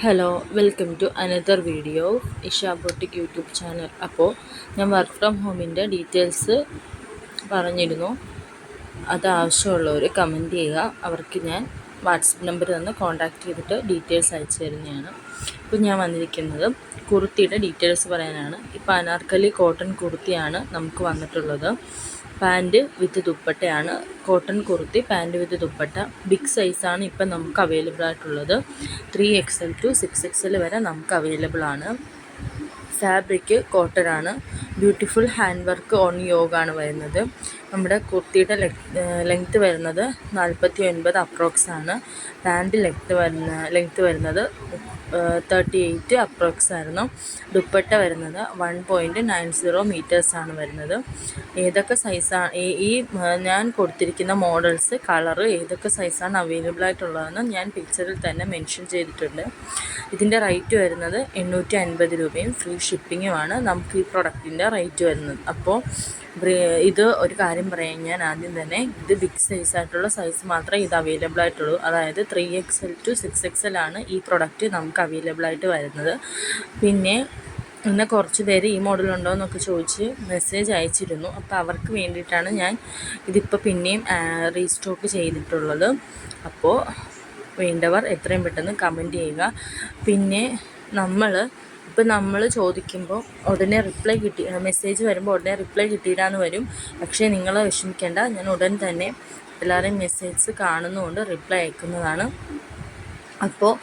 Hello welcome to another video Isha boutique YouTube channel. അപ്പോൾ ഞാൻ work from ഹോമിൻ്റെ details പറഞ്ഞിരുന്നു. അത് ആവശ്യമുള്ളവർ കമൻറ്റ് ചെയ്യുക. അവർക്ക് ഞാൻ വാട്സപ്പ് നമ്പർ തന്ന് കോൺടാക്റ്റ് ചെയ്തിട്ട് ഡീറ്റെയിൽസ് അയച്ചു തരുന്നതാണ്. ഇപ്പോൾ ഞാൻ വന്നിരിക്കുന്നത് കുർത്തിയുടെ ഡീറ്റെയിൽസ് പറയാനാണ്. ഇപ്പോൾ അനാർക്കലി കോട്ടൺ കുർത്തിയാണ് നമുക്ക് വന്നിട്ടുള്ളത്. പാൻറ്റ് വിത്ത് ദുപ്പട്ടയാണ്. കോട്ടൺ കുർത്തി പാൻറ്റ് വിത്ത് ദുപ്പട്ട. ബിഗ് സൈസാണ് ഇപ്പം നമുക്ക് അവൈലബിൾ ആയിട്ടുള്ളത്. 3XL to 6XL വരെ നമുക്ക് അവൈലബിൾ ആണ്. ഫാബ്രിക് കോട്ടൺ ആണ്. ബ്യൂട്ടിഫുൾ ഹാൻഡ് വർക്ക് ഓൺ യോഗാണ് വരുന്നത്. നമ്മുടെ കുർത്തിയുടെ ലെങ്ത്ത് വരുന്നത് 49 അപ്രോക്സ് ആണ്. പാൻറ്റ് ലെങ്ത്ത് വരുന്നത് 38 അപ്രോക്സ് ആയിരുന്നു. ദുപ്പട്ട വരുന്നത് 1.90 മീറ്റേഴ്സാണ് വരുന്നത്. ഏതൊക്കെ സൈസാണ് ഈ ഞാൻ കൊടുത്തിരിക്കുന്ന മോഡൽസ് കളറ് ഏതൊക്കെ സൈസാണ് അവൈലബിൾ ആയിട്ടുള്ളതെന്ന് ഞാൻ പിക്ചറിൽ തന്നെ മെൻഷൻ ചെയ്തിട്ടുണ്ട്. ഇതിൻ്റെ റേറ്റ് വരുന്നത് 850 രൂപയും ഫ്രീ ഷിപ്പിങ്ങുമാണ് നമുക്ക് ഈ പ്രൊഡക്റ്റിൻ്റെ റേറ്റ് വരുന്നത്. അപ്പോൾ ഇത് ഒരു കാര്യം പറയാം, ഞാൻ ആദ്യം തന്നെ ഇത് ബിഗ് സൈസായിട്ടുള്ള സൈസ് മാത്രമേ ഇത് അവൈലബിൾ ആയിട്ടുള്ളൂ. അതായത് 3XL to 6XL ആണ് ഈ പ്രൊഡക്റ്റ് നമുക്ക് അവൈലബിൾ ആയിട്ട് വരുന്നത്. പിന്നെ ഇന്ന് കുറച്ച് പേര് ഈ മോഡലുണ്ടോ എന്നൊക്കെ ചോദിച്ച് മെസ്സേജ് അയച്ചിരുന്നു. അപ്പോൾ അവർക്ക് വേണ്ടിയിട്ടാണ് ഞാൻ ഇതിപ്പോൾ പിന്നെയും റീസ്റ്റോക്ക് ചെയ്തിട്ടുള്ളത്. അപ്പോൾ വേണ്ടവർ എത്രയും പെട്ടെന്ന് കമൻറ്റ് ചെയ്യുക. പിന്നെ നമ്മൾ ചോദിക്കുമ്പോൾ ഉടനെ റിപ്ലൈ മെസ്സേജ് വരുമ്പോൾ ഉടനെ റിപ്ലൈ കിട്ടിയിട്ടാന്ന് വരും. പക്ഷേ നിങ്ങൾ വിഷമിക്കേണ്ട, ഞാൻ ഉടൻ തന്നെ എല്ലാവരെയും മെസ്സേജ് കാണുന്നതുകൊണ്ട് റിപ്ലൈ അയക്കുന്നതാണ്. അപ്പോൾ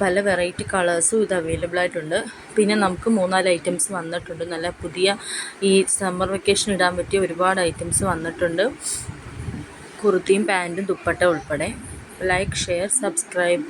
പല വെറൈറ്റി കളേഴ്സും ഇത് അവൈലബിൾ ആയിട്ടുണ്ട്. പിന്നെ നമുക്ക് 3-4 ഐറ്റംസ് വന്നിട്ടുണ്ട്. നല്ല പുതിയ ഈ സമ്മർ വെക്കേഷൻ ഇടാൻ പറ്റിയ ഒരുപാട് ഐറ്റംസ് വന്നിട്ടുണ്ട്. കുർത്തിയും പാൻറ്റും ദുപ്പട്ട ഉൾപ്പെടെ. Like, share, subscribe.